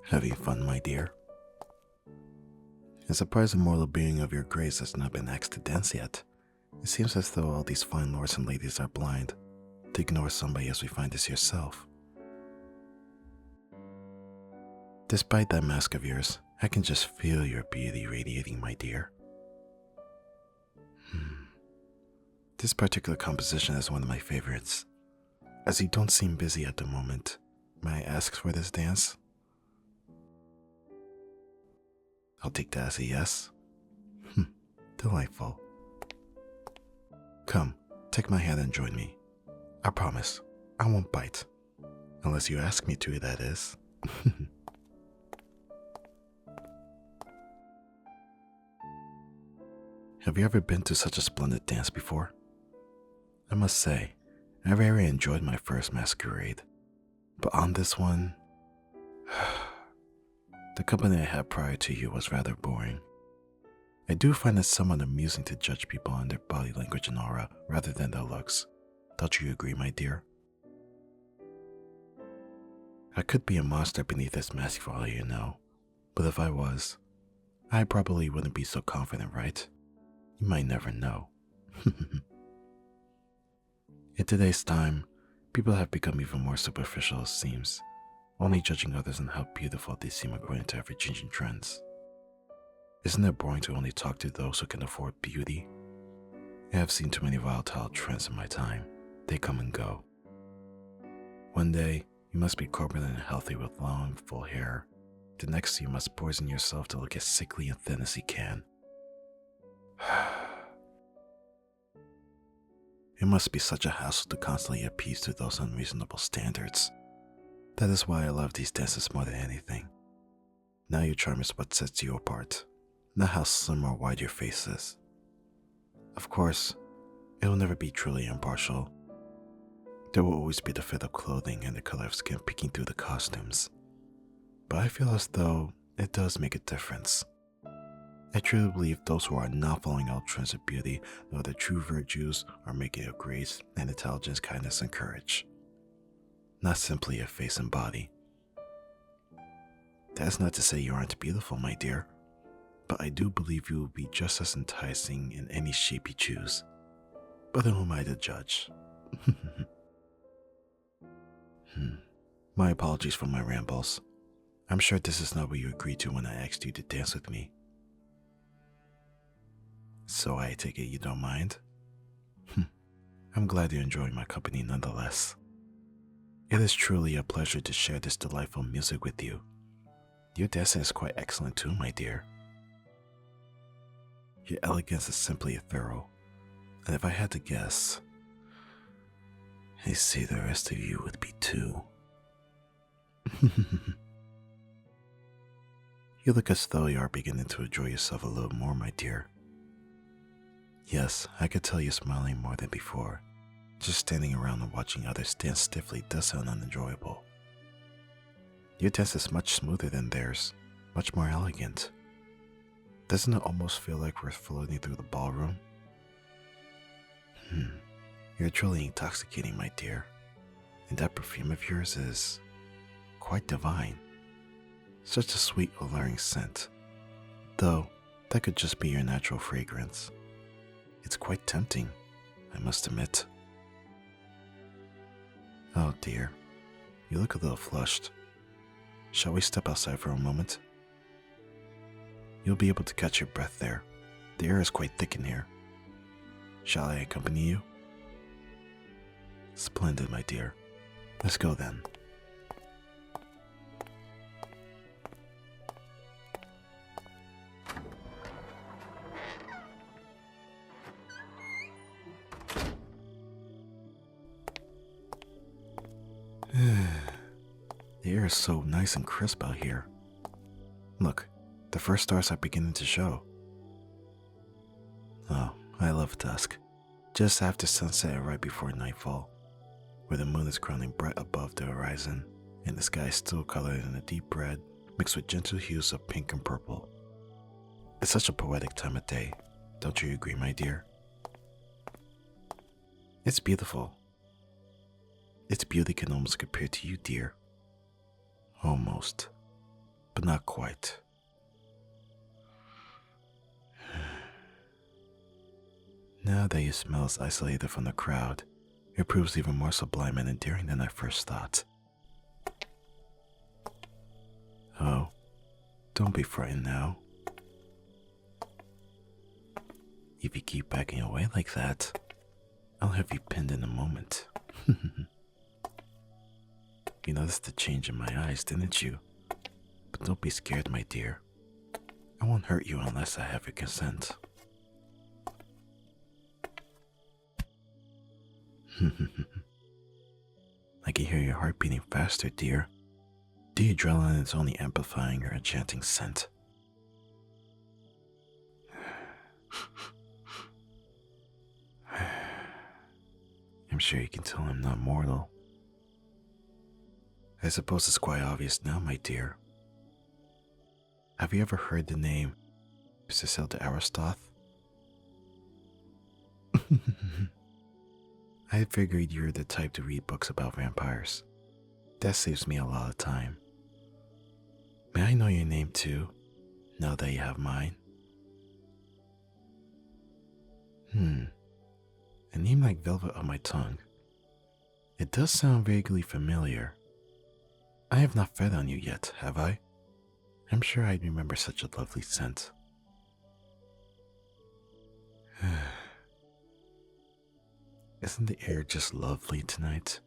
Having fun, my dear? As surprised the mortal being of your grace has not been asked to dance yet, it seems as though all these fine lords and ladies are blind to ignore somebody as we find this yourself. Despite that mask of yours, I can just feel your beauty radiating, my dear. This particular composition is one of my favorites. As you don't seem busy at the moment, may I ask for this dance? I'll take that as a yes. Delightful. Come, take my hand and join me. I promise, I won't bite. Unless you ask me to, that is. Have you ever been to such a splendid dance before? I must say, I very enjoyed my first masquerade. But on this one, the company I had prior to you was rather boring. I do find it somewhat amusing to judge people on their body language and aura rather than their looks. Don't you agree, my dear? I could be a monster beneath this mask for all you know, but if I was, I probably wouldn't be so confident, right? You might never know. In today's time, people have become even more superficial, it seems, only judging others on how beautiful they seem according to ever-changing trends. Isn't it boring to only talk to those who can afford beauty? I have seen too many volatile trends in my time. They come and go. One day, you must be corpulent and healthy with long, full hair. The next, you must poison yourself to look as sickly and thin as you can. It must be such a hassle to constantly appease to those unreasonable standards. That is why I love these dances more than anything. Now your charm is what sets you apart, not how slim or wide your face is. Of course, it will never be truly impartial. There will always be the fit of clothing and the color of skin peeking through the costumes. But I feel as though it does make a difference. I truly believe those who are not following out trends of beauty know the true virtues are making of grace and intelligence, kindness, and courage. Not simply a face and body. That's not to say you aren't beautiful, my dear, but I do believe you will be just as enticing in any shape you choose. But who am I to judge? My apologies for my rambles. I'm sure this is not what you agreed to when I asked you to dance with me. So I take it you don't mind? I'm glad you're enjoying my company nonetheless. It is truly a pleasure to share this delightful music with you. Your dancing is quite excellent too, my dear. Your elegance is simply thorough, and if I had to guess, I see the rest of you would be too. You look as though you are beginning to enjoy yourself a little more, my dear. Yes, I could tell you're smiling more than before. Just standing around and watching others dance stiffly does sound unenjoyable. Your dance is much smoother than theirs, much more elegant. Doesn't it almost feel like we're floating through the ballroom? You're truly intoxicating, my dear. And that perfume of yours is quite divine. Such a sweet, alluring scent. Though, that could just be your natural fragrance. It's quite tempting, I must admit. Oh dear, you look a little flushed. Shall we step outside for a moment? You'll be able to catch your breath there. The air is quite thick in here. Shall I accompany you? Splendid, my dear. Let's go then. The air is so nice and crisp out here. Look, the first stars are beginning to show. Oh, I love dusk. Just after sunset and right before nightfall, where the moon is crowning bright above the horizon, and the sky is still colored in a deep red, mixed with gentle hues of pink and purple. It's such a poetic time of day, don't you agree, my dear? It's beautiful. Its beauty can almost compare to you, dear. Almost. but not quite. Now that you smell as isolated from the crowd, it proves even more sublime and endearing than I first thought. Oh, don't be frightened now. If you keep backing away like that, I'll have you pinned in a moment. You noticed the change in my eyes, didn't you? But don't be scared, my dear. I won't hurt you unless I have your consent. I can hear your heart beating faster, dear. The adrenaline is only amplifying your enchanting scent. I'm sure you can tell I'm not mortal. I suppose it's quite obvious now, my dear. Have you ever heard the name Cecil de Aristoth? I figured you're the type to read books about vampires. That saves me a lot of time. May I know your name too, now that you have mine? A name like velvet on my tongue. It does sound vaguely familiar. I have not fed on you yet, have I? I'm sure I'd remember such a lovely scent. Isn't the air just lovely tonight?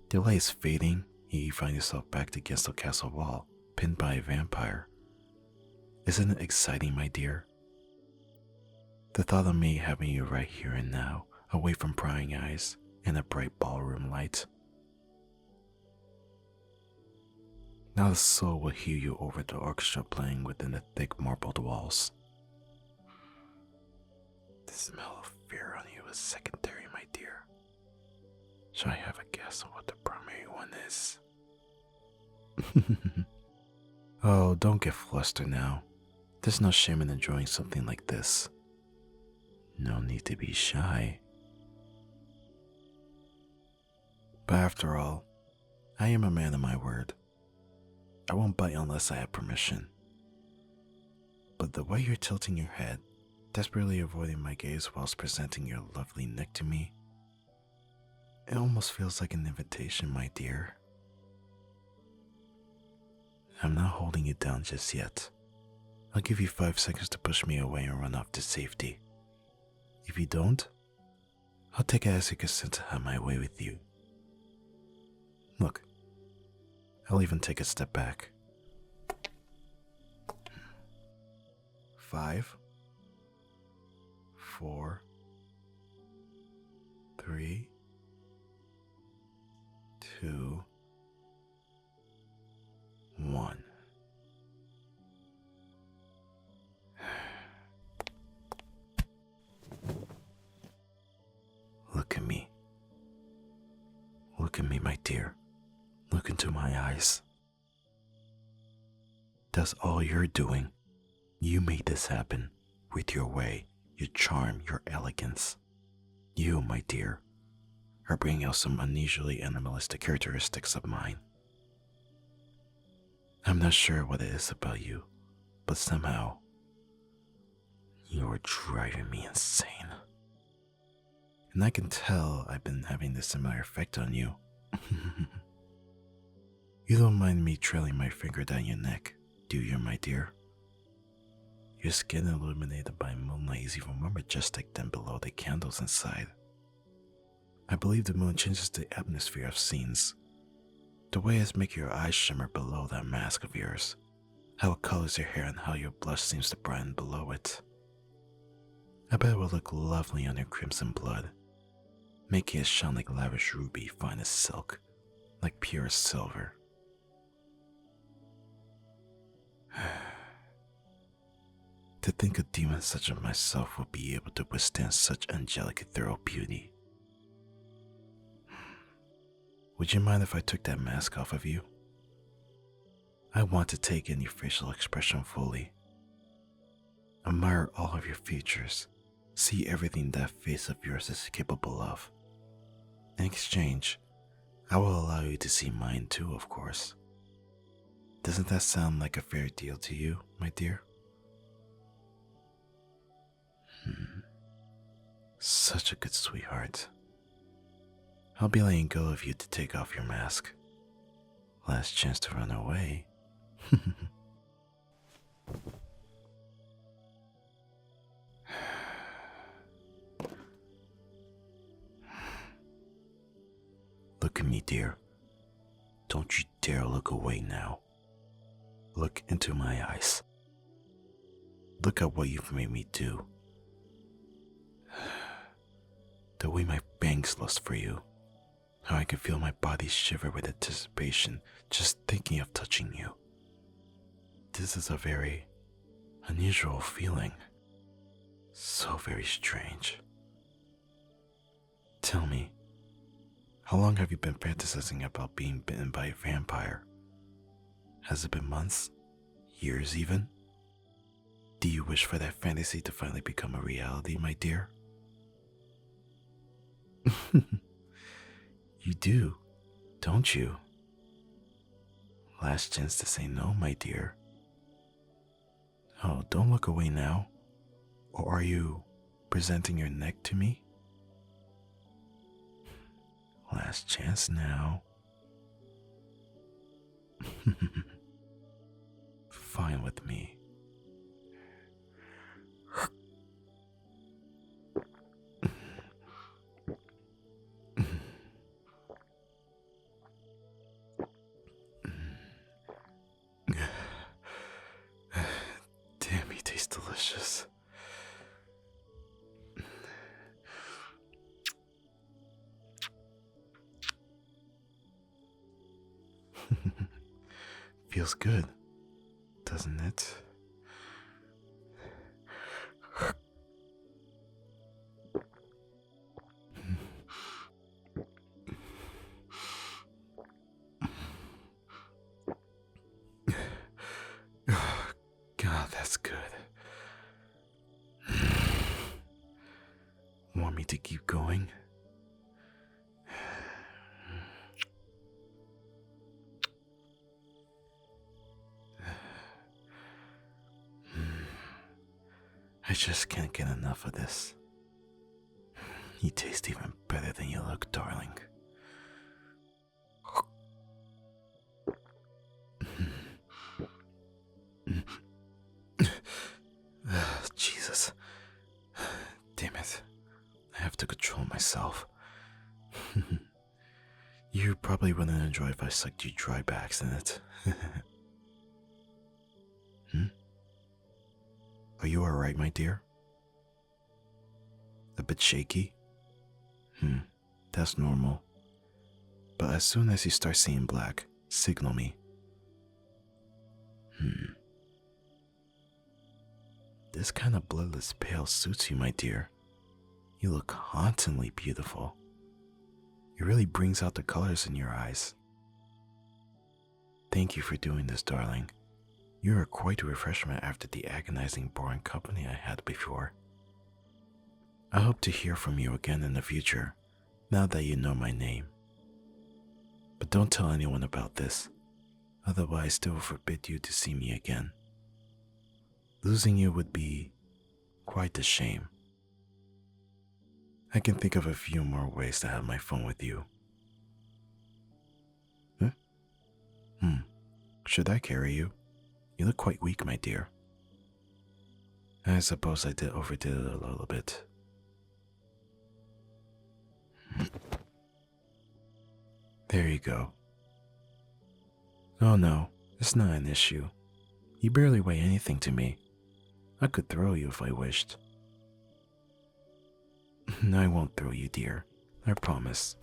The light is fading, and you find yourself backed against the castle wall, pinned by a vampire. Isn't it exciting, my dear? The thought of me having you right here and now, away from prying eyes, in a bright ballroom light. Now the soul will hear you over the orchestra playing within the thick marbled walls. The smell of fear on you is secondary, my dear. Shall I have a guess on what the primary one is? Oh, don't get flustered now. There's no shame in enjoying something like this. No need to be shy. But after all, I am a man of my word. I won't bite unless I have permission. But the way you're tilting your head, desperately avoiding my gaze whilst presenting your lovely neck to me, it almost feels like an invitation, my dear. I'm not holding you down just yet. I'll give you 5 seconds to push me away and run off to safety. If you don't, I'll take it as your consent to have my way with you. Look, I'll even take a step back. 5, 4, 3, 2, 1. Look at me. Look at me, my dear. Look into my eyes. That's all you're doing. You made this happen with your way, your charm, your elegance. You, my dear, are bringing out some unusually animalistic characteristics of mine. I'm not sure what it is about you, but somehow, you're driving me insane. And I can tell I've been having this similar effect on you. You don't mind me trailing my finger down your neck, do you, my dear? Your skin illuminated by moonlight is even more majestic than below the candles inside. I believe the moon changes the atmosphere of scenes. The way it makes your eyes shimmer below that mask of yours. How it colors your hair and how your blush seems to brighten below it. I bet it will look lovely on your crimson blood, making it shine like lavish ruby fine as silk, like pure silver. To think a demon such as myself would be able to withstand such angelic ethereal beauty. Would you mind if I took that mask off of you? I want to take in your facial expression fully. Admire all of your features. See everything that face of yours is capable of. In exchange, I will allow you to see mine too, of course. Doesn't that sound like a fair deal to you, my dear? Such a good sweetheart. I'll be letting go of you to take off your mask. Last chance to run away. Look at me, dear. Don't you dare look away now. Look into my eyes. Look at what you've made me do. The way my bangs lust for you. How I can feel my body shiver with anticipation just thinking of touching you. This is a very unusual feeling. So very strange. Tell me, how long have you been fantasizing about being bitten by a vampire? Has it been months? Years even? Do you wish for that fantasy to finally become a reality, my dear? You do, don't you? Last chance to say no, my dear. Oh, don't look away now. Or are you presenting your neck to me? Last chance now. Fine with me. Damn, he tastes delicious. Feels good, doesn't it? God, that's good. Want me to keep going? I just can't get enough of this. You taste even better than you look, darling. Jesus. Damn it. I have to control myself. You probably wouldn't enjoy if I sucked you dry by accident. Are you alright, my dear? A bit shaky? That's normal. But as soon as you start seeing black, signal me. This kind of bloodless pale suits you, my dear. You look hauntingly beautiful. It really brings out the colors in your eyes. Thank you for doing this, darling. You are quite a refreshment after the agonizing, boring company I had before. I hope to hear from you again in the future, now that you know my name. But don't tell anyone about this, otherwise they will forbid you to see me again. Losing you would be quite a shame. I can think of a few more ways to have my fun with you. Should I carry you? You look quite weak, my dear. I suppose I overdid it a little bit. There you go. Oh no, it's not an issue. You barely weigh anything to me. I could throw you if I wished. I won't throw you, dear. I promise.